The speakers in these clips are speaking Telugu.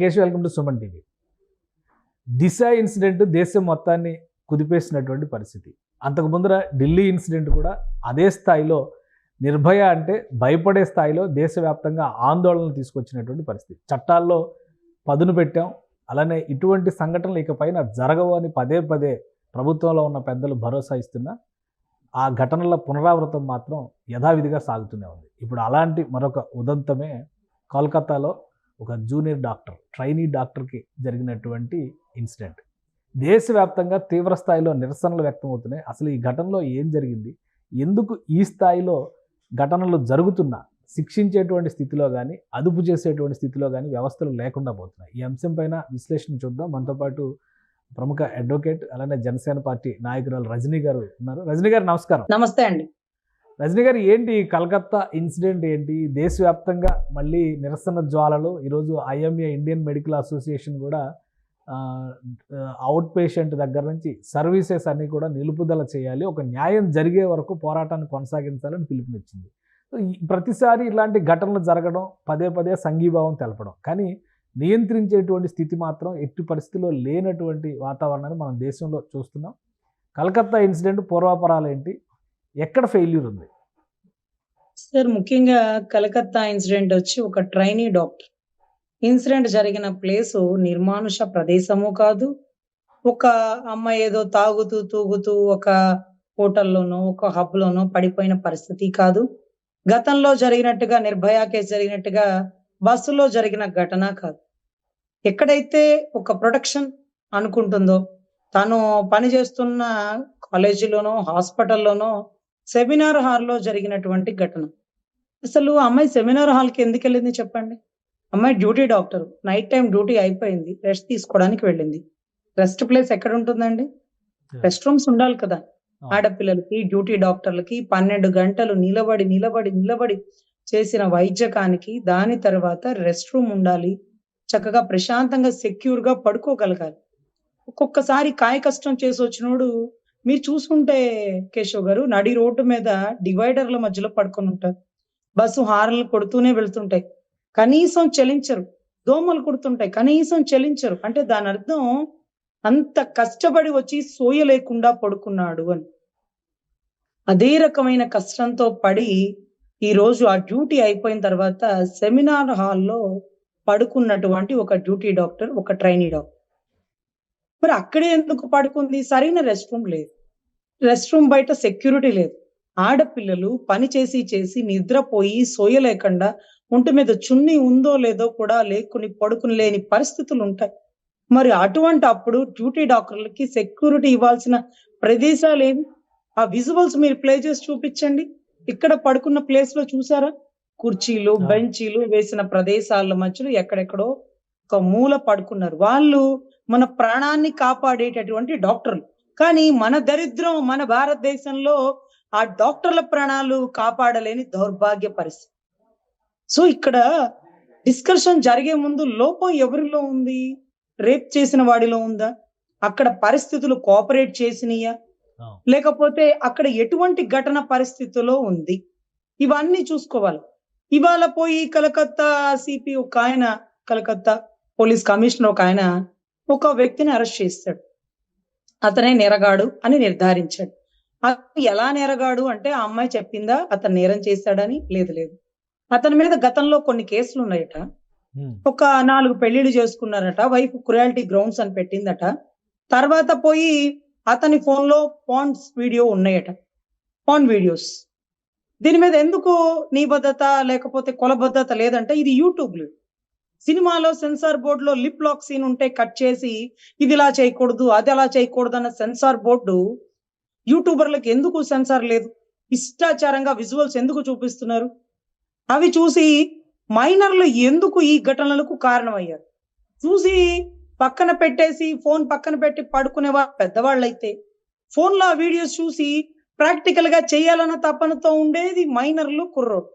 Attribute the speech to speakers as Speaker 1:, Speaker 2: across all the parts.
Speaker 1: Keshav, welcome to Suman TV. Disha incident దేశం మొత్తాన్ని కుదిపేసినటువంటి పరిస్థితి. అంతకు ముందర ఢిల్లీ ఇన్సిడెంట్ కూడా అదే స్థాయిలో, నిర్భయ అంటే భయపడే స్థాయిలో దేశవ్యాప్తంగా ఆందోళనలు తీసుకొచ్చినటువంటి పరిస్థితి. చట్టాల్లో పదును పెట్టాం, అలానే ఇటువంటి సంఘటనలు ఇకపైన జరగవు అని పదే పదే ప్రభుత్వంలో ఉన్న పెద్దలు భరోసా ఇస్తున్నా ఆ ఘటనల పునరావృతం మాత్రం యథావిధిగా సాగుతూనే ఉంది. ఇప్పుడు అలాంటి మరొక ఉదంతమే కోల్కతాలో ఒక జూనియర్ డాక్టర్, ట్రైనీ డాక్టర్కి జరిగినటువంటి ఇన్సిడెంట్. దేశవ్యాప్తంగా తీవ్ర స్థాయిలో నిరసనలు వ్యక్తమవుతున్నాయి. అసలు ఈ ఘటనలో ఏం జరిగింది, ఎందుకు ఈ స్థాయిలో ఘటనలు జరుగుతున్నా శిక్షించేటువంటి స్థితిలో కానీ, అదుపు చేసేటువంటి స్థితిలో కానీ వ్యవస్థలు లేకుండా పోతున్నాయి. ఈ అంశం పైన విశ్లేషణ చూద్దాం. మనతో పాటు ప్రముఖ అడ్వకేట్, అలానే జనసేన పార్టీ నాయకురాలు రజనీ గారు ఉన్నారు. రజనీ గారు నమస్కారం.
Speaker 2: నమస్తే అండి.
Speaker 1: రజనీ గారు, ఏంటి కలకత్తా ఇన్సిడెంట్, ఏంటి దేశవ్యాప్తంగా మళ్ళీ నిరసన జ్వాలలు? ఈరోజు ఐఎంఏ, ఇండియన్ మెడికల్ అసోసియేషన్ కూడా అవుట్ పేషెంట్ దగ్గర నుంచి సర్వీసెస్ అన్నీ కూడా నిలుపుదల చేయాలి, ఒక న్యాయం జరిగే వరకు పోరాటాన్ని కొనసాగించాలని పిలుపునిచ్చింది. ప్రతిసారి ఇలాంటి ఘటనలు జరగడం, పదే పదే సంఘీభావం తెలపడం, కానీ నియంత్రించేటువంటి స్థితి మాత్రం ఎట్టి పరిస్థితుల్లో లేనటువంటి వాతావరణాన్ని మనం దేశంలో చూస్తున్నాం. కలకత్తా ఇన్సిడెంట్ పూర్వాపరాలు ఏంటి, ఎక్కడ ఫెయిల్యూర్ ఉంది?
Speaker 2: సార్, ముఖ్యంగా కలకత్తా ఇన్సిడెంట్ వచ్చి ఒక ట్రైనీ డాక్టర్ ఇన్సిడెంట్ జరిగిన ప్లేసు నిర్మానుష ప్రదేశము కాదు. ఒక అమ్మాయి ఏదో తాగుతూ తూగుతూ ఒక హోటల్లోనో ఒక హబ్లోనో పడిపోయిన పరిస్థితి కాదు. గతంలో జరిగినట్టుగా నిర్భయ కేసు జరిగినట్టుగా బస్సులో జరిగిన ఘటన కాదు. ఎక్కడైతే ఒక ప్రొటెక్షన్ అనుకుంటుందో, తను పనిచేస్తున్న కాలేజీలోనో హాస్పిటల్లోనో సెమినార్ హాల్లో జరిగినటువంటి ఘటన. అసలు అమ్మాయి సెమినార్ హాల్కి ఎందుకు వెళ్ళింది చెప్పండి? అమ్మాయి duty doctor, night time duty అయిపోయింది, రెస్ట్ తీసుకోవడానికి వెళ్ళింది. రెస్ట్ ప్లేస్ ఎక్కడ ఉంటుందండి? రెస్ట్ రూమ్స్ ఉండాలి కదా. ఆడపిల్లలకి, డ్యూటీ డాక్టర్లకి 12 గంటలు నిలబడి నిలబడి నిలబడి చేసిన వైద్యకానికి దాని తర్వాత రెస్ట్ రూమ్ ఉండాలి. చక్కగా ప్రశాంతంగా సెక్యూర్ గా పడుకోగలగాలి. ఒక్కొక్కసారి కాయ కష్టం చేసి వచ్చినోడు మీరు చూసుకుంటే కేశవ్ గారు, నడి రోడ్డు మీద డివైడర్ల మధ్యలో పడుకొని ఉంటారు. బస్సు హార్న్లు కొడుతూనే వెళ్తుంటాయి, కనీసం చలించరు. దోమలు కుడుతుంటాయి, కనీసం చలించరు. అంటే దాని అర్థం అంత కష్టపడి వచ్చి సోయ లేకుండా పడుకున్నాడు అని. అదే రకమైన కష్టంతో పడి ఈ రోజు ఆ డ్యూటీ అయిపోయిన తర్వాత సెమినార్ హాల్లో పడుకున్నటువంటి ఒక డ్యూటీ డాక్టర్, ఒక ట్రైనీ డాక్టర్. మరి అక్కడే ఎందుకు పడుకుంది? సరైన రెస్ట్ రూమ్ లేదు, రెస్ట్ రూమ్ బయట సెక్యూరిటీ లేదు. ఆడపిల్లలు పని చేసి చేసి నిద్రపోయి సోయ లేకుండా ఒంటి మీద చున్నీ ఉందో లేదో కూడా లేకుని పడుకుని లేని పరిస్థితులు ఉంటాయి. మరి అటువంటి అప్పుడు డ్యూటీ డాక్టర్లకి సెక్యూరిటీ ఇవ్వాల్సిన ప్రదేశాలు ఏమి? ఆ విజువల్స్ మీరు ప్లే చేసి చూపించండి. ఇక్కడ పడుకున్న ప్లేస్ లో చూసారా? కుర్చీలు, బెంచీలు వేసిన ప్రదేశాల మధ్యలో ఎక్కడెక్కడో ఒక మూల పడుకున్నారు. వాళ్ళు మన ప్రాణాన్ని కాపాడేటటువంటి డాక్టర్లు. కానీ మన దరిద్రం, మన భారతదేశంలో ఆ డాక్టర్ల ప్రాణాలు కాపాడలేని దౌర్భాగ్య పరిస్థితి. సో ఇక్కడ డిస్కషన్ జరిగే ముందు లోపం ఎవరిలో ఉంది? రేప్ చేసిన వాడిలో ఉందా? అక్కడ పరిస్థితులు కోఆపరేట్ చేసినయా, లేకపోతే అక్కడ ఎటువంటి ఘటన పరిస్థితిలో ఉంది? ఇవన్నీ చూసుకోవాలి. ఇవాళ పోయి కలకత్తా సిపి ఒక ఆయన, కలకత్తా పోలీస్ కమిషనర్ ఒక ఆయన ఒక వ్యక్తిని అరెస్ట్ చేస్తాడు. అతనే నేరగాడు అని నిర్ధారించాడు. అతను ఎలా నేరగాడు అంటే, ఆ అమ్మాయి చెప్పిందా అతను నేరం చేశాడని? లేదు లేదు. అతని మీద గతంలో కొన్ని కేసులు ఉన్నాయట. ఒక 4 పెళ్లిళ్ళు చేసుకున్నారట. వైఫ్ క్రుయాలిటీ గ్రౌండ్స్ అని పెట్టిందట. తర్వాత పోయి అతని ఫోన్ లో పాన్స్ వీడియో ఉన్నాయట, పాన్ వీడియోస్. దీని మీద ఎందుకు నిబద్ధత లేకపోతే కొలబద్ధత లేదంటే, ఇది యూట్యూబ్ లో. సినిమాలో సెన్సార్ బోర్డులో లిప్ లాక్ సీన్ ఉంటే కట్ చేసి ఇది ఇలా చేయకూడదు, అది అలా చేయకూడదు అన్న సెన్సార్ బోర్డు యూట్యూబర్లకు ఎందుకు సెన్సార్ లేదు? ఇష్టాచారంగా విజువల్స్ ఎందుకు చూపిస్తున్నారు? అవి చూసి మైనర్లు ఎందుకు ఈ ఘటనలకు కారణమయ్యారు? చూసి పక్కన పెట్టేసి, ఫోన్ పక్కన పెట్టి పడుకునే పెద్దవాళ్ళైతే ఫోన్లో ఆ వీడియోస్ చూసి ప్రాక్టికల్ గా చేయాలన్న తపనతో ఉండేది మైనర్లు, కుర్రోడు.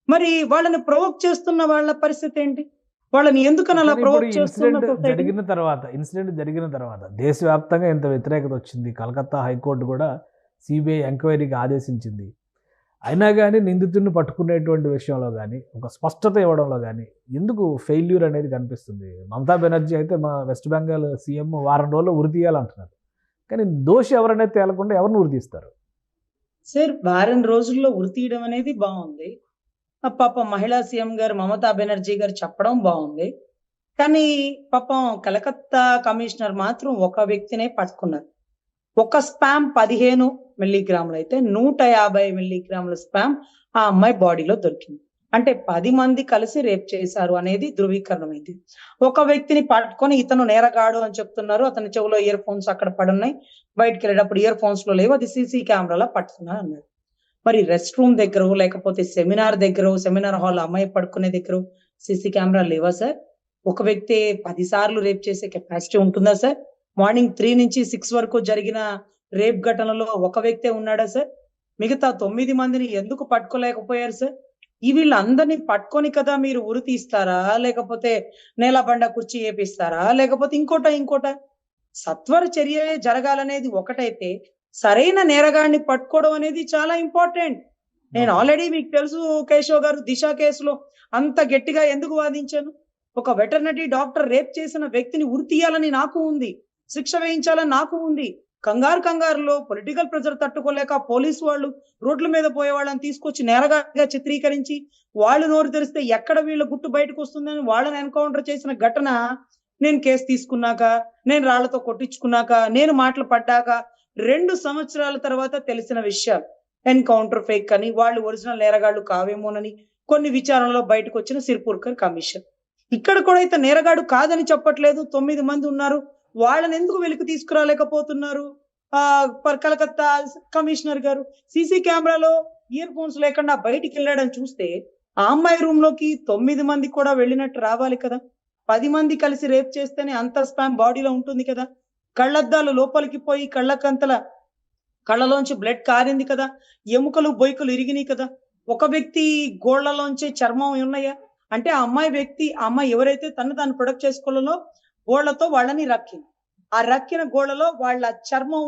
Speaker 2: మరి వాళ్ళని ప్రొవోక్ చేస్తున్న వాళ్ళ పరిస్థితి ఏంటి? వాళ్ళని ఎందుకని అలా ప్రొవోక్ చేస్తున్న?
Speaker 1: ఇన్సిడెంట్ జరిగిన తర్వాత దేశవ్యాప్తంగా ఎంత వ్యతిరేకత వచ్చింది. కలకత్తా హైకోర్టు కూడా సిబిఐ ఎంక్వైరీకి ఆదేశించింది. అయినా కానీ నిందితుడిని పట్టుకునేటువంటి విషయంలో కానీ ఒక స్పష్టత ఇవ్వడంలో కానీ ఎందుకు ఫెయిల్యూర్ అనేది కనిపిస్తుంది? మమతా బెనర్జీ అయితే మా వెస్ట్ బెంగాల్ సీఎం వారం రోజుల్లో ఉరి తీయాలంటున్నారు. కానీ దోషి ఎవరనేది తేలకుండా ఎవరిని ఉరి తీస్తారు?
Speaker 2: సార్ వారం రోజుల్లో ఉరి తీయడం అనేది బాగుంది. పాపం మహిళా సీఎం గారు మమతా బెనర్జీ గారు చెప్పడం బాగుంది. కానీ పాపం కలకత్తా కమిషనర్ మాత్రం ఒక వ్యక్తినే పట్టుకున్నారు. ఒక స్పామ్ 15 మిల్లీగ్రాములు అయితే 150 మిల్లీగ్రాముల స్పామ్ ఆ అమ్మాయి బాడీలో దొరికింది. అంటే 10 మంది కలిసి రేప్ చేశారు అనేది ధృవీకరణమైంది. ఒక వ్యక్తిని పట్టుకొని ఇతను నేరగాడు అని చెప్తున్నారు. అతని చెవిలో ఇయర్ ఫోన్స్ అక్కడ పడున్నాయి. బయటికి వెళ్ళేటప్పుడు ఇయర్ ఫోన్స్ లో లేవు. అది సీసీ కెమెరాలో పట్టుకున్నారు అన్నాడు. మరి రెస్ట్ రూమ్ దగ్గర లేకపోతే సెమినార్ దగ్గర, సెమినార్ హాల్ అమ్మాయి పడుకునే దగ్గర సీసీ కెమెరా లేవా సార్? ఒక వ్యక్తి 10 సార్లు రేప్ చేసే కెపాసిటీ ఉంటుందా సార్? మార్నింగ్ 3 నుంచి 6 వరకు జరిగిన రేప్ ఘటనలో ఒక వ్యక్తే ఉన్నాడా సార్? మిగతా 9 మందిని ఎందుకు పట్టుకోలేకపోయారు సార్? వీళ్ళందరినీ పట్టుకొని కదా మీరు ఉరి తీస్తారా? లేకపోతే నేలబండ కుర్చీ ఏపిస్తారా? లేకపోతే ఇంకోట? సత్వర చర్య జరగాలనేది ఒకటైతే, సరైన నేరగాడిని పట్టుకోవడం అనేది చాలా ఇంపార్టెంట్. నేను ఆల్రెడీ మీకు తెలుసు కేశవ్ గారు, దిశ కేసులో అంత గట్టిగా ఎందుకు వాదించాను? ఒక వెటర్నరీ డాక్టర్ రేప్ చేసిన వ్యక్తిని ఉరి తీయాలని నాకు ఉంది. శిక్ష వేయించాలని నాకు ఉంది. కంగారులో పొలిటికల్ ప్రెషర్ తట్టుకోలేక పోలీసు వాళ్ళు రోడ్ల మీద పోయే వాళ్ళని తీసుకొచ్చి నేరగాడిగా చిత్రీకరించి వాళ్ళు నోరు తెరిస్తే ఎక్కడ వీళ్ళ గుట్టు బయటకు వస్తుందని వాళ్ళని ఎన్కౌంటర్ చేసిన ఘటన నేను కేసు తీసుకున్నాక, నేను రాళ్లతో కొట్టించుకున్నాక, నేను మాటలు పడ్డాక 2 సంవత్సరాల తర్వాత తెలిసిన విషయాలు. ఎన్కౌంటర్ ఫేక్ అని, వాళ్ళు ఒరిజినల్ నేరగాళ్లు కావేమోనని కొన్ని విచారణలో బయటకు వచ్చిన సిర్పూర్కర్ కమిషన్. ఇక్కడ కూడా అయితే నేరగాడు కాదని చెప్పట్లేదు. 9 మంది ఉన్నారు. వాళ్ళని ఎందుకు వెలికి తీసుకురాలేకపోతున్నారు? కలకత్తా కమిషనర్ గారు సీసీ కెమెరాలో ఇయర్ ఫోన్స్ లేకుండా బయటికి వెళ్ళాడని చూస్తే ఆ అమ్మాయి రూమ్ లోకి 9 మంది కూడా వెళ్ళినట్టు రావాలి కదా. 10 మంది కలిసి రేప్ చేస్తేనే అంత స్పామ్ బాడీలో ఉంటుంది కదా. కళ్ళద్దాలు లోపలికి పోయి కళ్ళలోంచి బ్లడ్ కారింది కదా. ఎముకలు బొయ్కలు ఇరిగినాయి కదా. ఒక వ్యక్తి గోళ్లలోంచి చర్మం ఉన్నాయా అంటే ఆ అమ్మాయి ఎవరైతే తాను ప్రొడక్ట్ చేసుకోవాలో గోళ్లతో వాళ్ళని రక్కింది. ఆ రక్కిన గోళ్లలో వాళ్ళ చర్మం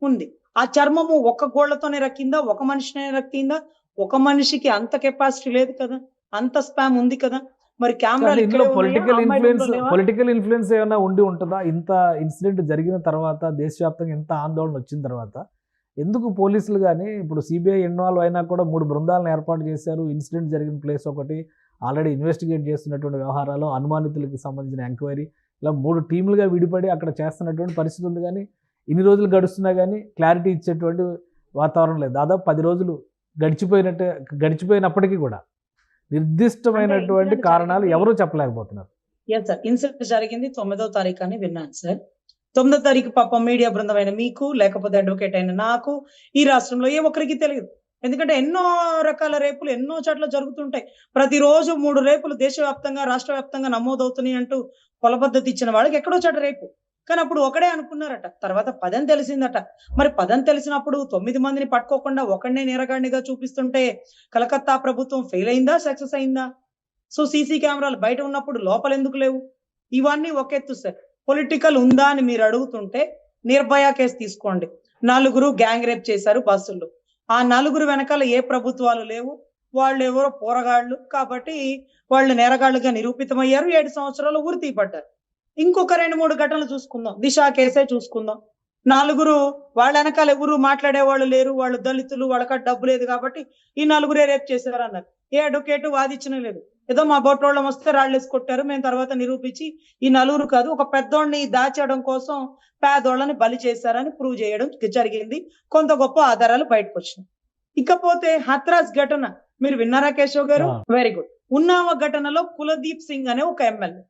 Speaker 2: ఉంది. ఆ చర్మము ఒక గోళ్లతోనే రక్కిందా? ఒక మనిషినే రక్కిందా? ఒక మనిషికి అంత కెపాసిటీ లేదు కదా. అంత స్పామ్ ఉంది కదా. మరి కెమెరాలు
Speaker 1: పొలిటికల్ ఇన్ఫ్లుయెన్స్ ఏమైనా ఉండి ఉంటుందా? ఇంత ఇన్సిడెంట్ జరిగిన తర్వాత, దేశవ్యాప్తంగా ఇంత ఆందోళన వచ్చిన తర్వాత ఎందుకు పోలీసులు కానీ ఇప్పుడు సిబిఐ ఇన్వాల్వ్ అయినా కూడా 3 బృందాలను ఏర్పాటు చేశారు. ఇన్సిడెంట్ జరిగిన ప్లేస్ ఒకటి, ఆల్రెడీ ఇన్వెస్టిగేట్ చేస్తున్నటువంటి వ్యవహారాలు, అనుమానితులకి సంబంధించిన ఎంక్వైరీ, ఇలా 3 టీములుగా విడిపడి అక్కడ చేస్తున్నటువంటి పరిస్థితి ఉంది. కానీ ఇన్ని రోజులు గడుస్తున్నా కానీ క్లారిటీ ఇచ్చేటువంటి వాతావరణం లేదు. దాదాపు 10 రోజులు గడిచిపోయినప్పటికీ కూడా నిర్దిష్టమైనటువంటి కారణాలు ఎవరూ చెప్పలేకపోతున్నారు.
Speaker 2: ఇన్సిడెంట్ జరిగింది 9వ తారీఖు అని విన్నాను సార్. 9వ తారీఖు పాపం మీడియా బృందమైన మీకు, లేకపోతే అడ్వకేట్ అయిన నాకు, ఈ రాష్ట్రంలో ఏ ఒక్కరికి తెలియదు. ఎందుకంటే ఎన్నో రకాల రేపులు ఎన్నో చోట్ల జరుగుతుంటాయి. ప్రతిరోజు 3 రేపులు దేశవ్యాప్తంగా, రాష్ట్ర వ్యాప్తంగా నమోదవుతున్నాయి అంటూ కొలపద్ధతి ఇచ్చిన వాళ్ళకి ఎక్కడో చోట రేపు. కానీ అప్పుడు ఒకడే అనుకున్నారట. తర్వాత 10 అని తెలిసిందట. మరి 10 అని తెలిసినప్పుడు 9 మందిని పట్టుకోకుండా ఒకడినే నేరగాడినిగా చూపిస్తుంటే కలకత్తా ప్రభుత్వం ఫెయిల్ అయిందా, సక్సెస్ అయిందా? సో సీసీ కెమెరాలు బయట ఉన్నప్పుడు లోపల ఎందుకు లేవు? ఇవన్నీ ఒక ఎత్తు సార్. పొలిటికల్ ఉందా అని మీరు అడుగుతుంటే నిర్భయ కేసు తీసుకోండి. 4 గ్యాంగ్ రేప్ చేశారు బస్సుల్లో. ఆ 4 వెనకాల ఏ ప్రభుత్వాలు లేవు. వాళ్ళు ఎవరో పోరగాళ్ళు కాబట్టి వాళ్ళు నేరగాళ్ళుగా నిరూపితమయ్యారు. 7 సంవత్సరాలు ఉరి తీయబడ్డారు. ఇంకొక 2-3 ఘటనలు చూసుకుందాం. దిశ కేసే చూసుకుందాం. 4 వాళ్ళ వెనకాల ఎవరు మాట్లాడేవాళ్ళు లేరు. వాళ్ళు దళితులు, వాళ్ళకి డబ్బు లేదు కాబట్టి ఈ 4 రేప్ చేశారు అన్నారు. ఏ అడ్వకేట్ వాదించనే లేదు. ఏదో మా బొట్టోళ్ళం వస్తే రాళ్ళేసి కొట్టారు, మేము తర్వాత నిరూపించి ఈ 4 కాదు ఒక పెద్దోడిని దాచేయడం కోసం పేదోళ్ళని బలి చేశారని ప్రూవ్ చేయడం జరిగింది. కొంత గొప్ప ఆధారాలు బయటకు వచ్చినాయి. ఇకపోతే హత్రాస్ ఘటన మీరు విన్నారా కేశవ్ గారు? Very good. ఉన్నావ ఘటనలో కులదీప్ సింగ్ అనే ఒక ఎమ్మెల్యే,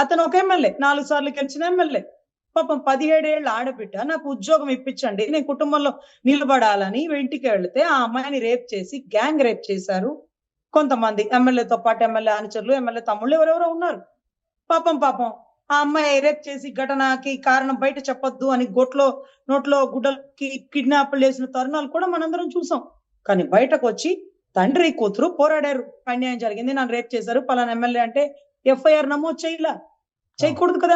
Speaker 2: అతను ఒక ఎమ్మెల్యే, 4 సార్లు గెలిచిన ఎమ్మెల్యే. పాపం 17 ఏళ్ల ఆడబిడ్డ నాకు ఉద్యోగం ఇప్పించండి, నేను కుటుంబంలో నిలబడాలని ఇంటికి వెళితే ఆ అమ్మాయిని రేప్ చేసి గ్యాంగ్ రేప్ చేశారు కొంతమంది. ఎమ్మెల్యేతో పాటు ఎమ్మెల్యే అనుచరులు, ఎమ్మెల్యే తమ్ముళ్ళు ఎవరెవరో ఉన్నారు. పాపం ఆ అమ్మాయి రేప్ చేసి ఘటనకి కారణం బయట చెప్పొద్దు అని నోట్లో గుడ్డలకి కిడ్నాప్లు చేసిన తరుణాలు కూడా మనందరం చూసాం. కానీ బయటకు వచ్చి తండ్రి కూతురు పోరాడారు. అన్యాయం జరిగింది, నన్ను రేప్ చేశారు పలానా ఎమ్మెల్యే అంటే ఎఫ్ఐఆర్ నమోదు చేయకూడదు కదా.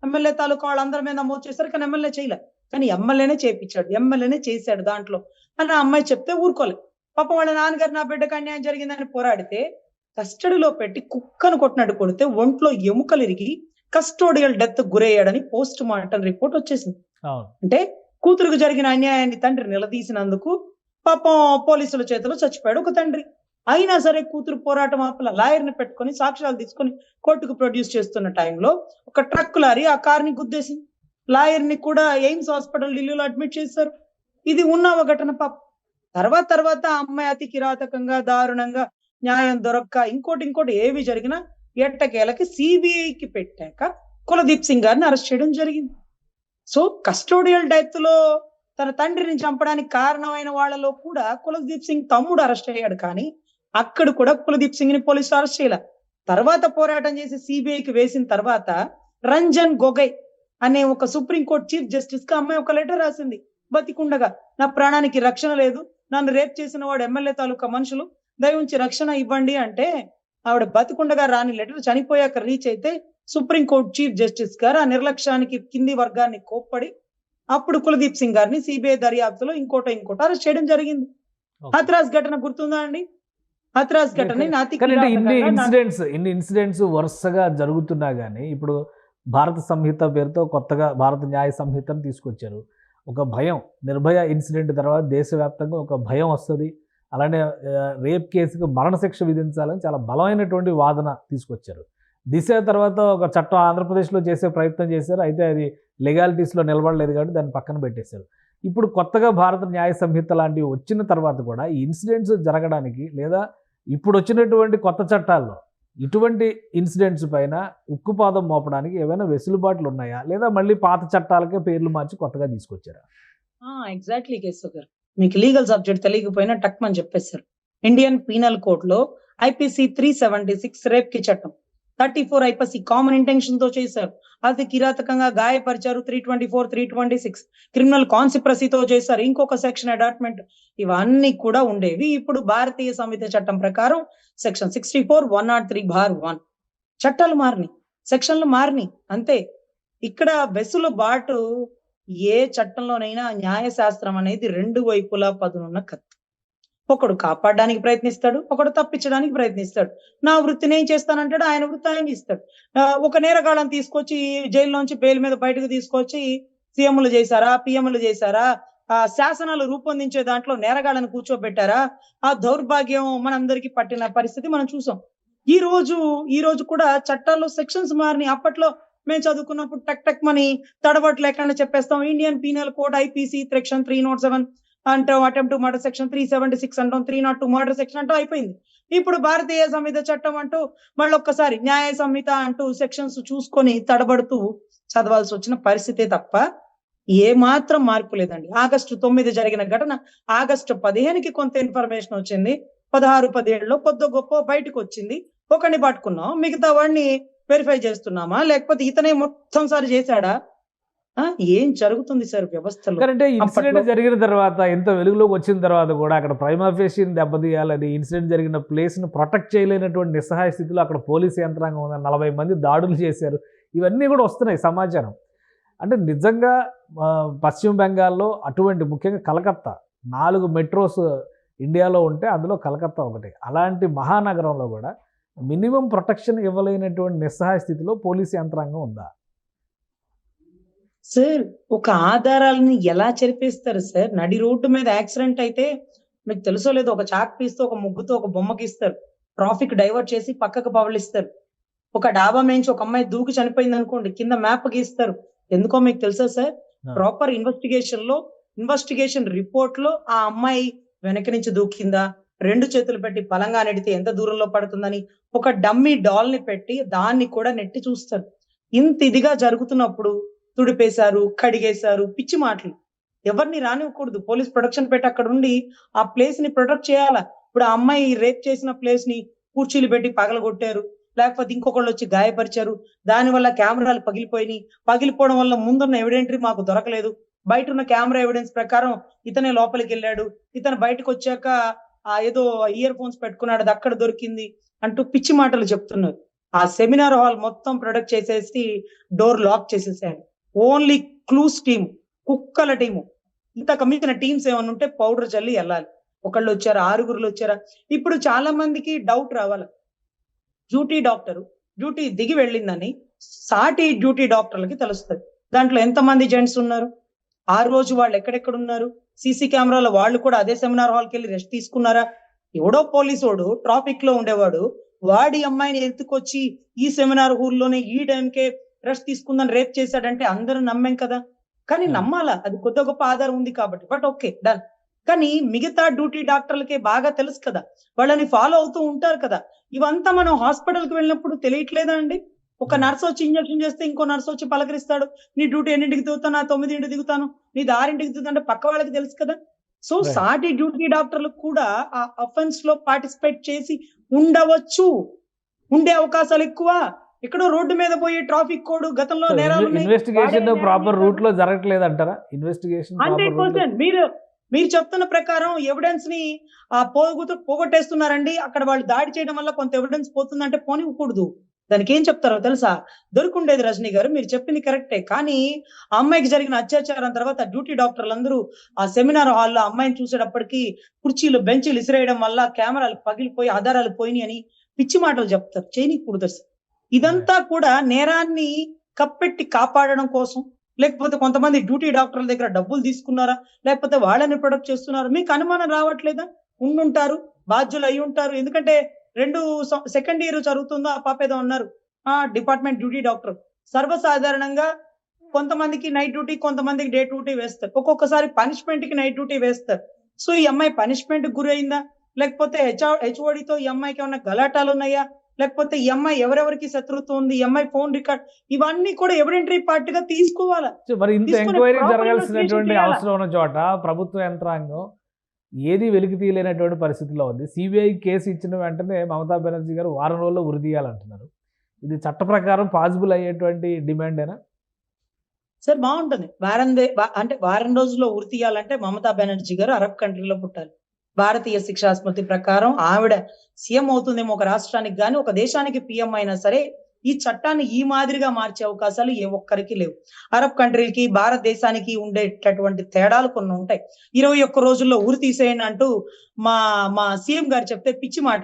Speaker 2: ఎమ్మెల్యే తాలూకా వాళ్ళందరి మీద నమోదు చేశారు, కానీ ఎమ్మెల్యే చేయలే. కానీ ఎమ్మెల్యేనే చేపించాడు, ఎమ్మెల్యేనే చేశాడు. దాంట్లో అని ఆ అమ్మాయి చెప్తే ఊరుకోలేదు. పాపం వాళ్ళ నాన్నగారు నా బిడ్డకు అన్యాయం జరిగిందని పోరాడితే కస్టడీలో పెట్టి కుక్కను కొట్టినట్టు కొడితే ఒంట్లో ఎముకలు ఇరిగి కస్టోడియల్ డెత్ గురయ్యాడని పోస్ట్ మార్టం రిపోర్ట్ వచ్చేసింది.
Speaker 1: అవును.
Speaker 2: అంటే కూతురుకు జరిగిన అన్యాయాన్ని తండ్రి నిలదీసినందుకు పాపం పోలీసుల చేతిలో చచ్చిపోయాడు ఒక తండ్రి. అయినా సరే కూతురు పోరాటం ఆపల లాయర్ని పెట్టుకొని సాక్ష్యాలు తీసుకొని కోర్టుకు ప్రొడ్యూస్ చేస్తున్న టైంలో ఒక ట్రక్ లారీ ఆ కార్ని గుద్దేసింది. లాయర్ని కూడా ఎయిమ్స్ హాస్పిటల్ ఢిల్లీలో అడ్మిట్ చేశారు. ఇది ఉన్న ఘటన పాపం. తర్వాత ఆ అమ్మాయి అతి కిరాతకంగా దారుణంగా న్యాయం దొరక్క ఇంకోటి ఏవి జరిగినా ఎట్టకేలకి సిబిఐకి పెట్టాక కులదీప్ సింగ్ గారిని అరెస్ట్ చేయడం జరిగింది. సో కస్టోడియల్ డెత్ లో తన తండ్రిని చంపడానికి కారణమైన వాళ్ళలో కూడా కులదీప్ సింగ్ తమ్ముడు అరెస్ట్ అయ్యాడు. కానీ అక్కడ కూడా కులదీప్ సింగ్ ని పోలీసులు అరెస్ట్ చేయాల. తర్వాత పోరాటం చేసి సిబిఐకి వేసిన తర్వాత రంజన్ గొగై అనే ఒక సుప్రీంకోర్టు చీఫ్ జస్టిస్ కి అమ్మాయి ఒక లెటర్ రాసింది బతికుండగా. నా ప్రాణానికి రక్షణ లేదు, నన్ను రేప్ చేసిన వాడు ఎమ్మెల్యే తాలూకా మనుషులు, దయవుంచి రక్షణ ఇవ్వండి అంటే ఆవిడ బతికుండగా రాని లెటర్ చనిపోయాక రీచ్ అయితే సుప్రీంకోర్టు చీఫ్ జస్టిస్ గారు ఆ నిర్లక్ష్యానికి కింది వర్గాన్ని కోప్పడి అప్పుడు కులదీప్ సింగ్ గారిని సిబిఐ దర్యాప్తులో ఇంకోటో అరెస్ట్ చేయడం జరిగింది. హత్రాస్ ఘటన గుర్తుందా అండి? హత్రాస్ ఘటన
Speaker 1: ఇన్ని ఇన్సిడెంట్స్ వరుసగా జరుగుతున్నా గానీ ఇప్పుడు భారత సంహిత పేరుతో కొత్తగా భారత న్యాయ సంహితను తీసుకొచ్చారు. ఒక భయం, నిర్భయ ఇన్సిడెంట్ తర్వాత దేశవ్యాప్తంగా ఒక భయం వస్తుంది. అలానే రేప్ కేసుకు మరణశిక్ష విధించాలని చాలా బలమైనటువంటి వాదన తీసుకొచ్చారు. దిశ తర్వాత ఒక చట్టం ఆంధ్రప్రదేశ్లో చేసే ప్రయత్నం చేశారు. అయితే అది లెగాలిటీస్లో నిలబడలేదు కాబట్టి దాన్ని పక్కన పెట్టేశారు. ఇప్పుడు కొత్తగా భారత న్యాయ సంహిత లాంటివి వచ్చిన తర్వాత కూడా ఈ ఇన్సిడెంట్స్ జరగడానికి లేదా ఇప్పుడు వచ్చినటువంటి కొత్త చట్టాల్లో ఇటువంటి ఇన్సిడెంట్స్ పైన ఉక్కుపాదం మోపడానికి ఏమైనా వెసులుబాట్లు ఉన్నాయా, లేదా మళ్ళీ పాత చట్టాలకే పేర్లు మార్చి కొత్తగా తీసుకొచ్చారా?
Speaker 2: ఎగ్జాక్ట్లీ కేశవ్ గారు, మీకు లీగల్ సబ్జెక్ట్ తెలియకపోయినా టక్మని చెప్పేశారు. ఇండియన్ పీనల్ కోడ్ లో ఐపీసీ 376 రేప్ కి చట్టం, 34 ఐపీసీ కామన్ ఇంటెన్షన్ తో చేశారు. అది కిరాతకంగా గాయపరిచారు 324, 326 క్రిమినల్ కాన్సిప్రసీతో చేశారు. ఇంకొక సెక్షన్ అడాట్మెంట్, ఇవన్నీ కూడా ఉండేవి. ఇప్పుడు భారతీయ సంహిత చట్టం ప్రకారం సెక్షన్ 64, 103(1) చట్టాలు మారినాయి, సెక్షన్లు మారినాయి అంతే. ఇక్కడ వెసులుబాటు ఏ చట్టంలోనైనా న్యాయశాస్త్రం అనేది రెండు వైపులా పదునున్న కత్తి. ఒకడు కాపాడడానికి ప్రయత్నిస్తాడు, ఒకడు తప్పించడానికి ప్రయత్నిస్తాడు. నా వృత్తి నేను చేస్తానంటాడు, ఆయన వృత్తి ఆయన ఇస్తాడు. ఒక నేరగాళ్ళని తీసుకొచ్చి జైల్లోంచి బెయిల్ మీద బయటకు తీసుకొచ్చి సీఎంలు చేశారా, పిఎంలు చేశారా, శాసనాలు రూపొందించే దాంట్లో నేరగాళ్ళని కూర్చోబెట్టారా? ఆ దౌర్భాగ్యం మనందరికీ పట్టిన పరిస్థితి మనం చూసాం. ఈ రోజు కూడా చట్టాల్లో సెక్షన్స్ మారినాయి. అప్పట్లో మేము చదువుకున్నప్పుడు టక్ మని తడబట్టు లేకుండా చెప్పేస్తాం. Indian penal code IPC section 307 అంటాం, అటెంప్ట్ మర్డర్ సెక్షన్ 376 అంటాం, 302 మర్డర్ సెక్షన్ అంటూ అయిపోయింది. ఇప్పుడు భారతీయ సంహిత చట్టం అంటూ మళ్ళీ ఒక్కసారి న్యాయ సంహిత అంటూ సెక్షన్స్ చూసుకొని తడబడుతూ చదవాల్సి వచ్చిన పరిస్థితే తప్ప ఏ మాత్రం మార్పు లేదండి. ఆగస్టు 9 జరిగిన ఘటన ఆగస్టు 15కి కొంత ఇన్ఫర్మేషన్ వచ్చింది. 16, 17లో కొద్ది గొప్ప బయటకు వచ్చింది. ఒకరిని పట్టుకున్నాం, మిగతా వాడిని వెరిఫై చేస్తున్నామా, లేకపోతే ఇతనే మొత్తం సారి చేశాడా? ఏం జరుగుతుంది సార్ వ్యవస్థలో?
Speaker 1: అంటే ఇన్సిడెంట్ జరిగిన తర్వాత, ఎంత వెలుగులోకి వచ్చిన తర్వాత కూడా అక్కడ ప్రైమా ఫేషియన్ దెబ్బతీయాలని, ఇన్సిడెంట్ జరిగిన ప్లేస్ను ప్రొటెక్ట్ చేయలేనటువంటి నిస్సహాయ స్థితిలో అక్కడ పోలీసు యంత్రాంగం ఉంది, 40 మంది దాడులు చేశారు, ఇవన్నీ కూడా వస్తున్నాయి సమాచారం. అంటే నిజంగా పశ్చిమ బెంగాల్లో అటువంటి, ముఖ్యంగా కలకత్తా 4 మెట్రోస్ ఇండియాలో ఉంటే అందులో కలకత్తా ఒకటి. అలాంటి మహానగరంలో కూడా మినిమం ప్రొటెక్షన్ ఇవ్వలేనటువంటి నిస్సహాయ స్థితిలో పోలీసు యంత్రాంగం ఉందా?
Speaker 2: సార్ ఒక ఆధారాలని ఎలా చెరిపేస్తారు సార్? నడి రోడ్డు మీద యాక్సిడెంట్ అయితే మీకు తెలుసో లేదో, ఒక చాక్ పీస్తో, ఒక ముగ్గుతో, ఒక బొమ్మకి ఇస్తారు. ట్రాఫిక్ డైవర్ట్ చేసి పక్కకు పవలిస్తారు. ఒక డాబా మేంచి ఒక అమ్మాయి దూకి చనిపోయింది అనుకోండి, కింద మ్యాప్ గీస్తారు. ఎందుకో మీకు తెలుసా సార్? ప్రాపర్ ఇన్వెస్టిగేషన్ రిపోర్ట్ లో ఆ అమ్మాయి వెనక నుంచి దూకిందా, 2 చేతులు పెట్టి బలంగా నెడితే ఎంత దూరంలో పడుతుందని ఒక డమ్మీ డాల్ ని పెట్టి దాన్ని కూడా నెట్టి చూస్తారు. ఇంత ఇదిగా జరుగుతున్నప్పుడు తుడిపేశారు, కడిగేశారు, పిచ్చి మాటలు. ఎవరిని రానివ్వకూడదు. పోలీస్ ప్రొటెక్షన్ పెట్టి అక్కడ ఉండి ఆ ప్లేస్ ని ప్రొటెక్ట్ చేయాలా. ఇప్పుడు ఆ అమ్మాయి రేప్ చేసిన ప్లేస్ ని కుర్చీలు పెట్టి పగలగొట్టారు, లేకపోతే ఇంకొకళ్ళు వచ్చి గాయపరిచారు. దానివల్ల కెమెరాలు పగిలిపోయినాయి. పగిలిపోవడం వల్ల ముందున్న ఎవిడెంటరీ మాకు దొరకలేదు. బయట ఉన్న కెమెరా ఎవిడెన్స్ ప్రకారం ఇతనే లోపలికి వెళ్ళాడు, ఇతను బయటకు వచ్చాక ఏదో ఇయర్ ఫోన్స్ పెట్టుకున్నాడు, అది అక్కడ దొరికింది అంటూ పిచ్చి మాటలు చెప్తున్నారు. ఆ సెమినార్ హాల్ మొత్తం ప్రొటెక్ట్ చేసేసి డోర్ లాక్ చేసేసాడు. ఓన్లీ క్లూస్ టీమ్, కుక్కల టీము, ఇంతకు మించిన టీమ్స్ ఏమైనా ఉంటే పౌడర్ చల్లి వెళ్ళాలి. ఒకళ్ళు వచ్చారా, ఆరుగురులు వచ్చారా? ఇప్పుడు చాలా మందికి డౌట్ రావాలి. డ్యూటీ దిగి వెళ్ళిందని సాటి డ్యూటీ డాక్టర్లకి తెలుస్తది. దాంట్లో ఎంతమంది జెంట్స్ ఉన్నారు? ఆ రోజు వాళ్ళు ఎక్కడెక్కడ ఉన్నారు? సీసీ కెమెరాలో వాళ్ళు కూడా అదే సెమినార్ హాల్‌కి వెళ్లి రెస్ట్ తీసుకున్నారా? ఎవడో పోలీసోడు ట్రాఫిక్ లో ఉండేవాడు వాడి అమ్మాయిని ఎత్తుకొచ్చి ఈ సెమినార్ హాల్‌లోనే ఈ టైంకే రెస్ట్ తీసుకుందని రేప్ చేశాడంటే అందరూ నమ్మాం కదా! కానీ నమ్మాలా? అది కొద్దో గొప్ప ఆధారం ఉంది కాబట్టి. But okay, done. కానీ మిగతా డ్యూటీ డాక్టర్లకే బాగా తెలుసు కదా! వాళ్ళని ఫాలో అవుతూ ఉంటారు కదా! ఇవంతా మనం హాస్పిటల్‌కి వెళ్ళినప్పుడు తెలియట్లేదా అండి? ఒక నర్స్ వచ్చి ఇంజెక్షన్ చేస్తే ఇంకో నర్స్ వచ్చి పలకరిస్తాడు. నీ డ్యూటీ ఎన్నింటికి దిగుతాను? 9కి దిగుతాను. నీది 6కి దిగుతుందంటే పక్క వాళ్ళకి తెలుసు కదా! So,
Speaker 1: Right.
Speaker 2: సాటి డ్యూటీ డాక్టర్లు కూడా ఆ అఫెన్స్‌లో పార్టిసిపేట్ చేసి ఉండవచ్చు. ఉండే అవకాశాలు ఎక్కువ. ఎక్కడో రోడ్డు మీద పోయి ట్రాఫిక్ కోడ్ గతంలో నేరాలున్నాయి.
Speaker 1: ఇన్వెస్టిగేషన్
Speaker 2: వాడే
Speaker 1: ప్రాపర్
Speaker 2: నేరం
Speaker 1: రూట్ లో జరగట్లేదు అంటారా? ఇన్వెస్టిగేషన్ ప్రాపర్ రూట్
Speaker 2: 100% మీరు చెప్తున్న ప్రకారం ఎవిడెన్స్ ని పోగొట్టేస్తున్నారండి. అక్కడ వాళ్ళు దాడి చేయడం వల్ల కొంత ఎవిడెన్స్ పోతుందంటే పోనివ్వకూడదు. దానికి ఏం చెప్తారో తెలుసా? దొరికుండేది రజనీ గారు. మీరు చెప్పింది కరెక్టే. కానీ ఆ అమ్మాయికి జరిగిన అత్యాచారం తర్వాత డ్యూటీ డాక్టర్లందరూ ఆ సెమినార్ హాల్‌లో అమ్మాయిని చూసేటప్పటికి కుర్చీలు, బెంచీలు ఇసిరేయడం వల్ల కెమెరాలు పగిలిపోయి ఆధారాలు పోయినాయి అని పిచ్చి మాటలు చెప్తారు. చేయనీయకూడదు అసలు. ఇదంతా కూడా నేరాన్ని కప్పెట్టి కాపాడడం కోసం, లేకపోతే కొంతమంది డ్యూటీ డాక్టర్ల దగ్గర డబ్బులు తీసుకున్నారా? లేకపోతే వాళ్ళని ప్రొటెక్ట్ చేస్తున్నారా? మీకు అనుమానం రావట్లేదా? ఉండుంటారు. బాధ్యులు అయ్యుంటారు. ఎందుకంటే 2 సెకండ్ ఇయర్ చదువుతుందో ఆ పాప ఏదో అన్నారు. Department duty doctor. సర్వసాధారణంగా కొంతమందికి నైట్ డ్యూటీ, కొంతమందికి డే డ్యూటీ వేస్తారు. ఒక్కొక్కసారి పనిష్మెంట్‌కి నైట్ డ్యూటీ వేస్తారు. సో, ఈ అమ్మాయి పనిష్మెంట్‌కి గురైందా? లేకపోతే హెచ్ఓడితో ఈ అమ్మాయికి ఏమన్నా గలాటాలున్నాయా? లేకపోతే ఈ అమ్మాయి ఎవరెవరికి శత్రుత్వం ఉంది? ఈ అమ్మాయి ఫోన్ రికార్డ్ ఇవన్నీ కూడా ఎవిడెంటరీ పార్ట్‌గా తీసుకోవాలా.
Speaker 1: మరి ఇంత
Speaker 2: తీసుకొని
Speaker 1: ఎంక్వైరీ
Speaker 2: ప్రాపర్
Speaker 1: జరగాల్సినటువంటి
Speaker 2: ఇన్వెస్టిగేషన్ చేయాలా.
Speaker 1: అవసరం ఉన్న చోట ప్రభుత్వ యంత్రాంగం ఏది వెలికి తీయలేనటువంటి పరిస్థితిలో ఉంది. సిబిఐ కేసు ఇచ్చిన వెంటనే మమతా బెనర్జీ గారు వారం రోజుల్లో ఉరి తీయాలంటున్నారు. ఇది చట్ట ప్రకారం పాసిబుల్ అయ్యేటువంటి డిమాండేనా?
Speaker 2: సార్ బావుంటుంది. అంటే వారం రోజుల్లో ఉరి తీయాలంటే మమతా బెనర్జీ గారు అరబ్ కంట్రీలో పుట్టాలి. భారతీయ శిక్షా స్మృతి ప్రకారం ఆవిడ సీఎం అవుతుందేమో ఒక రాష్ట్రానికి గాని, ఒక దేశానికి పీఎం అయినా సరే, ఈ చట్టాన్ని ఈ మాదిరిగా మార్చే అవకాశాలు ఏ ఒక్కరికి లేవు. అరబ్ కంట్రీలకి, భారతదేశానికి ఉండేటటువంటి తేడాలు కొన్ని ఉంటాయి. 21 రోజుల్లో ఉరి తీసేయండి అంటూ మా మా సీఎం గారు చెప్తే పిచ్చి మాట.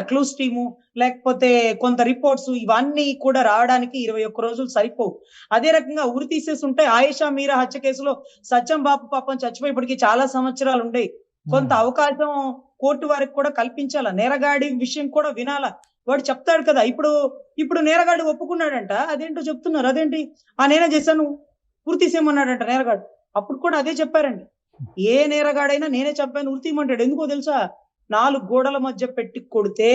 Speaker 2: క్లూస్ టీము లేకపోతే కొంత రిపోర్ట్స్ ఇవన్నీ కూడా రావడానికి 21 రోజులు సరిపోవు. అదే రకంగా ఉరి తీసేసుంటే ఆయేషా మీరా హత్య కేసులో సత్యం బాబు పాపం చచ్చిపోయి ఇప్పటికి చాలా సంవత్సరాలు ఉండేవి. కొంత అవకాశం కోర్టు వారికి కూడా కల్పించాలా. నేరగాడి విషయం కూడా వినాలా. వాడు చెప్తాడు కదా! ఇప్పుడు నేరగాడు ఒప్పుకున్నాడంట. అదేంటో చెప్తున్నారు. అదేంటి? నేనే చేశాను. ఉరి తీసేయమన్నాడంట నేరగాడు. అప్పుడు కూడా అదే చెప్పారండి. ఏ నేరగాడైనా నేనే చంపాను ఉరి తీయమంటాడు. ఎందుకో తెలుసా? 4 గోడల మధ్య పెట్టి కొడితే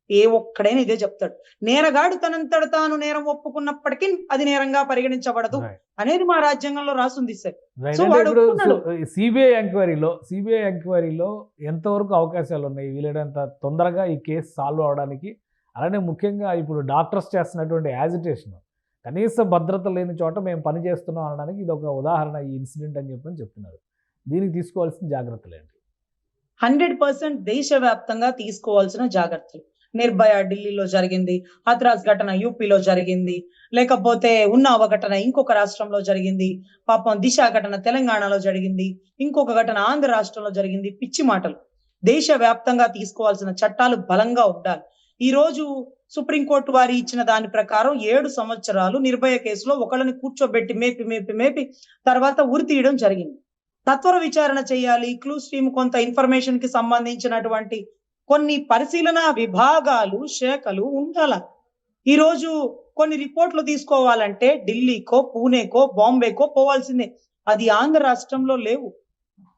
Speaker 2: ఏ ఒక్కడైనా ఇదే చెప్తాడు. నేరగాడు తనంతట తాను నేరం ఒప్పుకున్నప్పటికీ అది నేరంగా పరిగణించబడదు
Speaker 1: Right.
Speaker 2: అనేది మా రాజ్యాంగంలో రాసుంది సార్.
Speaker 1: Right.
Speaker 2: సో
Speaker 1: అంటే
Speaker 2: వాడు
Speaker 1: ఇప్పుడు
Speaker 2: ఒప్పుకున్నాడు.
Speaker 1: సిబిఐ ఎంక్వైరీలో ఎంతవరకు అవకాశాలు ఉన్నాయి వీలైనంత తొందరగా ఈ కేసు సాల్వ్ అవడానికి? అలానే ముఖ్యంగా ఇప్పుడు డాక్టర్స్ చేస్తున్నటువంటి యాజిటేషన్, కనీస భద్రత లేని చోట మేము పని చేస్తున్నాం అనడానికి ఇది ఒక ఉదాహరణ ఈ ఇన్సిడెంట్ అని చెప్తున్నారు. దీనికి తీసుకోవాల్సిన జాగ్రత్తలు ఏంటి?
Speaker 2: 100% దేశవ్యాప్తంగా తీసుకోవాల్సిన జాగ్రత్తలు. నిర్భయ ఢిల్లీలో జరిగింది. హథ్రాస్ ఘటన యూపీలో జరిగింది. లేకపోతే ఉన్నావ ఘటన ఇంకొక రాష్ట్రంలో జరిగింది. పాపం దిశ ఘటన తెలంగాణలో జరిగింది. ఇంకొక ఘటన ఆంధ్ర రాష్ట్రంలో జరిగింది. పిచ్చి మాటలు. దేశవ్యాప్తంగా తీసుకోవాల్సిన చట్టాలు బలంగా ఉండాలి. ఈ రోజు సుప్రీంకోర్టు వారి ఇచ్చిన దాని ప్రకారం 7 సంవత్సరాలు నిర్భయ కేసులో ఒకళ్ళని కూర్చోబెట్టి మేపి తర్వాత ఉరి తీయడం జరిగింది. సత్వర విచారణ చేయాలి. క్లూస్ టీమ్ కొంత ఇన్ఫర్మేషన్ కి సంబంధించినటువంటి కొన్ని పరిశీలన విభాగాలు, శాఖలు ఉండాల. ఈ రోజు కొన్ని రిపోర్ట్లు తీసుకోవాలంటే ఢిల్లీకో, పూణేకో, బాంబేకో పోవాల్సిందే. అది ఆంధ్ర రాష్ట్రంలో లేవు.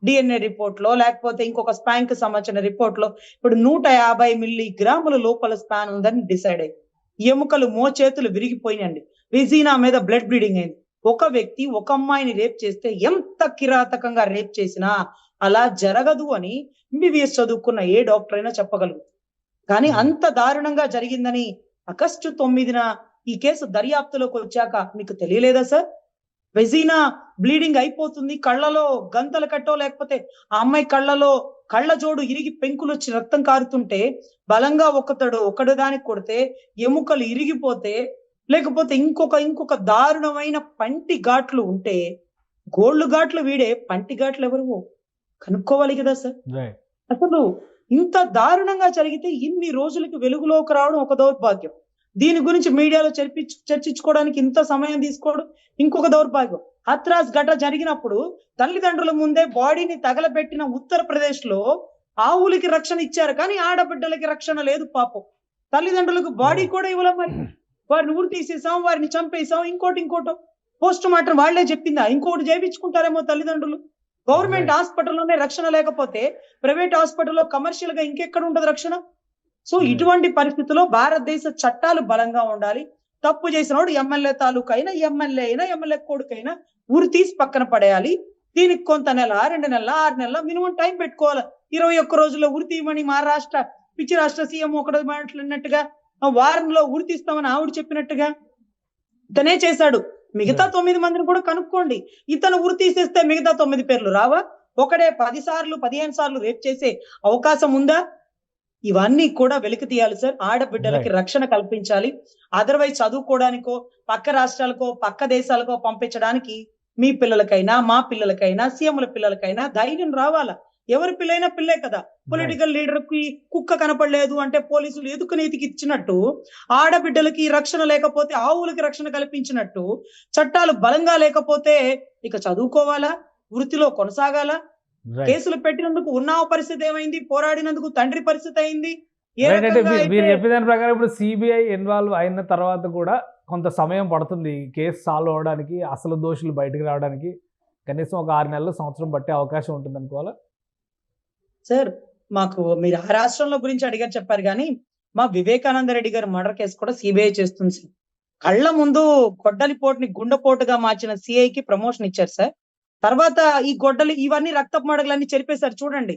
Speaker 2: డిఎన్ఏ రిపోర్ట్‌లో లేకపోతే ఇంకొక స్పాన్‌కి సంబంధించిన రిపోర్ట్‌లో ఇప్పుడు 150 మిల్లీగ్రాముల లోపల స్పాన్ ఉందని డిసైడ్ అయ్యింది. ఎముకలు మోచేతులు విరిగిపోయినాయండి. విజీనా మీద బ్లడ్ బ్లీడింగ్ అయింది. ఒక వ్యక్తి ఒక అమ్మాయిని రేప్ చేస్తే ఎంత కిరాతకంగా రేప్ చేసినా అలా జరగదు అని ఎంబీబీఎస్ చదువుకున్న ఏ డాక్టర్ అయినా చెప్పగలుగుతారు. కానీ అంత దారుణంగా జరిగిందని ఆగస్టు 9న ఈ కేసు దర్యాప్తులోకి వచ్చాక మీకు తెలియలేదా సార్? వెజీనా బ్లీడింగ్ అయిపోతుంది. కళ్ళలో గంతలు కట్టో లేకపోతే ఆ అమ్మాయి కళ్ళలో కళ్ళ జోడు ఇరిగి పెంకులు వచ్చి రక్తం కారుతుంటే బలంగా ఒకడు దానికి కొడితే ఎముకలు ఇరిగిపోతే లేకపోతే ఇంకొక దారుణమైన పంటి ఘాట్లు ఉంటే గోల్డ్ ఘాట్లు వీడే, పంటి ఘాట్లు ఎవరు కనుక్కోవాలి కదా సార్.
Speaker 1: రైట్.
Speaker 2: అసలు ఇంత దారుణంగా జరిగితే ఇన్ని రోజులకి వెలుగులోకి రావడం ఒక దౌర్భాగ్యం. దీని గురించి మీడియాలో చర్చించుకోవడానికి ఇంత సమయం తీసుకోవడం ఇంకొక దౌర్భాగ్యం. హత్రాస్ ఘటన జరిగినప్పుడు తల్లిదండ్రుల ముందే బాడీని తగలబెట్టిన ఉత్తరప్రదేశ్ లో ఆవులకి రక్షణ ఇచ్చారు, కానీ ఆడబిడ్డలకి రక్షణ లేదు పాపం. తల్లిదండ్రులకు బాడీ కూడా ఇవ్వలేం. మరి వారిని ఊరు తీసేసాం, వారిని చంపేసాం, ఇంకోటో పోస్ట్ మార్టం వాళ్లే చెప్పిందా, ఇంకోటి చేయించుకుంటారేమో తల్లిదండ్రులు. గవర్నమెంట్ హాస్పిటల్లోనే రక్షణ లేకపోతే ప్రైవేట్ హాస్పిటల్లో కమర్షియల్ గా ఇంకెక్కడ ఉంటది రక్షణ? సో ఇటువంటి పరిస్థితుల్లో భారతదేశ చట్టాలు బలంగా ఉండాలి. తప్పు చేసినోడు ఎమ్మెల్యే తాలూకు అయినా, ఎమ్మెల్యే కొడుకైనా ఊరు తీసి పక్కన పడేయాలి. దీనికి కొంత నెల, 2 నెలల, 6 నెలల మినిమం టైం పెట్టుకోవాలి. 21 రోజుల్లో ఉరి తీయమని మా పిచ్చి రాష్ట్ర సీఎం ఒకటి మాట్లాడినట్టుగా, వారంలో ఉరి తీస్తామని ఆవిడ చెప్పినట్టుగా ఇతనే చేశాడు. మిగతా 9 మందిని కూడా కనుక్కోండి. ఇతను ఉరి తీసేస్తే మిగతా 9 పేర్లు రావా? ఒకడే 10 సార్లు 15 సార్లు రేప్ చేసే అవకాశం ఉందా? ఇవన్నీ కూడా వెలికి తీయాలి సార్. ఆడబిడ్డలకి రక్షణ కల్పించాలి. అదర్వైజ్ చదువుకోవడానికో, పక్క రాష్ట్రాలకో, పక్క దేశాలకో పంపించడానికి మీ పిల్లలకైనా, మా పిల్లలకైనా, సీఎంల పిల్లలకైనా ధైర్యం రావాలా. ఎవరి పిల్లైనా పిల్లే కదా. పొలిటికల్ లీడర్ కి కుక్క కనపడలేదు అంటే పోలీసులు ఎదుకునేతికి ఇచ్చినట్టు, ఆడబిడ్డలకి రక్షణ లేకపోతే ఆవులకి రక్షణ కల్పించినట్టు, చట్టాలు బలంగా లేకపోతే ఇక చదువుకోవాలా, వృత్తిలో కొనసాగాల. కేసులు పెట్టినందుకు ఉన్నావ పరిస్థితి ఏమైంది, పోరాడినందుకు తండ్రి పరిస్థితి అయింది.
Speaker 1: మీరు చెప్పిన దాని ప్రకారం ఇప్పుడు సిబిఐ ఇన్వాల్వ్ అయిన తర్వాత కూడా కొంత సమయం పడుతుంది కేసు సాల్వ్ అవడానికి, అసలు దోషులు బయటకు రావడానికి. కనీసం ఒక 6 నెలలు, సంవత్సరం పట్టే అవకాశం ఉంటుంది అనుకోవాలా
Speaker 2: సార్? మాకు మీరు ఆ రాష్ట్రంలో గురించి అడిగారు చెప్పారు, కానీ మా వివేకానంద రెడ్డి గారి మర్డర్ కేసు కూడా సిబిఐ చేస్తుంది సార్. కళ్ళ ముందు గొడ్డలిపోటుని గుండెపోటుగా మార్చిన సిఐకి ప్రమోషన్ ఇచ్చారు సార్. తర్వాత ఈ గొడ్డలు ఇవన్నీ రక్తపు మడగలన్నీ చెరిపేశారు చూడండి,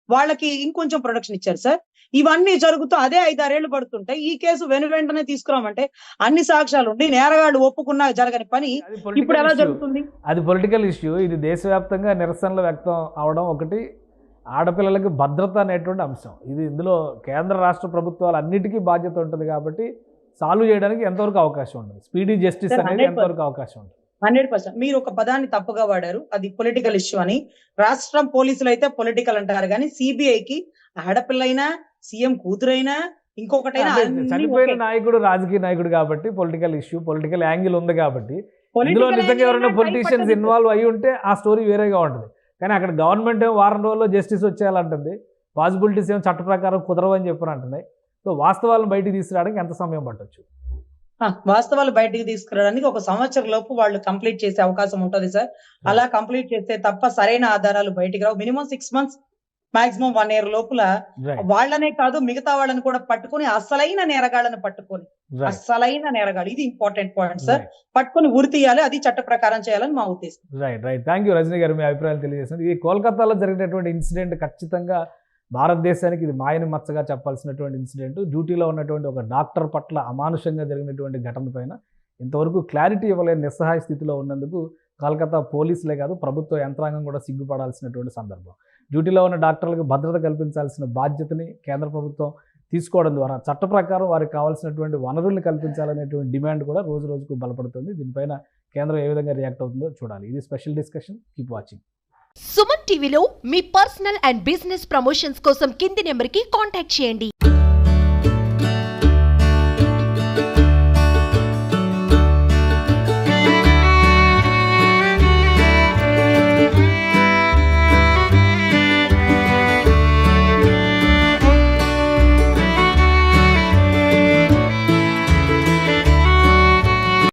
Speaker 2: వాళ్ళకి ఇంకొంచెం ప్రొడక్షన్ ఇచ్చారు సార్. ఇవన్నీ జరుగుతూ అదే 5-6 ఏళ్లు పడుతుంటాయి. ఈ కేసు వెంటనే తీసుకురామంటే అన్ని సాక్ష్యాలు ఉండి నేరగాళ్ళు ఒప్పుకున్నా జరగని పని ఇప్పుడు ఎలా జరుగుతుంది?
Speaker 1: అది పొలిటికల్ ఇష్యూ. ఇది దేశవ్యాప్తంగా నిరసనలు వ్యక్తం అవడం ఒకటి, ఆడపిల్లలకి భద్రత అనేటువంటి అంశం. ఇది ఇందులో కేంద్ర రాష్ట్ర ప్రభుత్వాలు అన్నిటికీ బాధ్యత ఉంటుంది కాబట్టి సాల్వ్ చేయడానికి ఎంతవరకు అవకాశం ఉంటుంది? స్పీడీ జస్టిస్ అనేది ఎంతవరకు అవకాశం ఉంటుంది?
Speaker 2: 100%. మీరు ఒక పదాన్ని తప్పుగా వాడారు, అది పొలిటికల్ ఇష్యూ అని. రాష్ట్రం పోలీసులు అయితే పొలిటికల్ అంటారు, కానీ సిబిఐకి ఆడపిల్లైనా, సీఎం కూతురైనా, ఇంకొకటైనా
Speaker 1: చనిపోయిన నాయకుడు రాజకీయ నాయకుడు కాబట్టి పొలిటికల్ ఇష్యూ, పొలిటికల్ యాంగిల్ ఉంది కాబట్టి ఇందులో నిజంగా ఎవరైనా పొలిటీషియన్స్ ఇన్వాల్వ్ అయ్యి ఉంటే ఆ స్టోరీ వేరేగా ఉంటుంది. కానీ అక్కడ గవర్నమెంట్ ఏమో వారం రోజుల్లో జస్టిస్ వచ్చేయాలంటుంది, పాసిబిలిటీస్ ఏమో చట్ట ప్రకారం కుదరవని చెప్పని అంటున్నాయి. సో వాస్తవాలను బయటికి తీసుకురావడానికి ఎంత సమయం పట్టొచ్చు?
Speaker 2: వాస్తవాలు బయటికి తీసుకురావడానికి 1 సంవత్సరం లోపు వాళ్ళు కంప్లీట్ చేసే అవకాశం ఉంటుంది సార్. అలా కంప్లీట్ చేస్తే తప్ప సరైన ఆధారాలు బయటికి రావు. మినిమం 6 మంత్స్, మాక్సిమం 1 year లోపల వాళ్ళనే కాదు మిగతా వాళ్ళని కూడా పట్టుకొని అసలైన నేరగాళ్ళని పట్టుకొని, అసలైన నేరగాళ్ళు, ఇది ఇంపార్టెంట్ పాయింట్ సార్, పట్టుకొని ఉరి తీయాలి. అది చట్ట ప్రకారం చేయాలని మా ఉద్దేశం.
Speaker 1: రైట్. థ్యాంక్ యూ రజనీ గారు, మీ అభిప్రాయాలు తెలియజేస్తుంది. ఇది కోల్కతాలో జరిగినటువంటి ఇన్సిడెంట్ ఖచ్చితంగా భారతదేశానికి ఇది మాయని మచ్చగా చెప్పాల్సినటువంటి ఇన్సిడెంట్. డ్యూటీలో ఉన్నటువంటి ఒక డాక్టర్ పట్ల అమానుషంగా జరిగినటువంటి ఘటన పైన ఇంతవరకు క్లారిటీ ఇవ్వలేని నిస్సహాయ స్థితిలో ఉన్నందుకు కోల్కతా పోలీసులే కాదు ప్రభుత్వ యంత్రాంగం కూడా సిగ్గుపడాల్సినటువంటి సందర్భం. డ్యూటీలో ఉన్న డాక్టర్లకు భద్రత కల్పించాల్సిన బాధ్యతని కేంద్ర ప్రభుత్వం తీసుకోవడం ద్వారా చట్ట ప్రకారం వారికి కావాల్సినటువంటి వనరుల్ని కల్పించాలనేటువంటి డిమాండ్ కూడా రోజు రోజుకు బలపడుతుంది. దీనిపైన కేంద్రం ఏ విధంగా రియాక్ట్ అవుతుందో చూడాలి. ఇది special discussion. Keep watching.
Speaker 3: Suman టీవీలో మీ పర్సనల్ అండ్ బిజినెస్ ప్రమోషన్స్ కోసం కింది నెంబర్కి కాంటాక్ట్ చేయండి.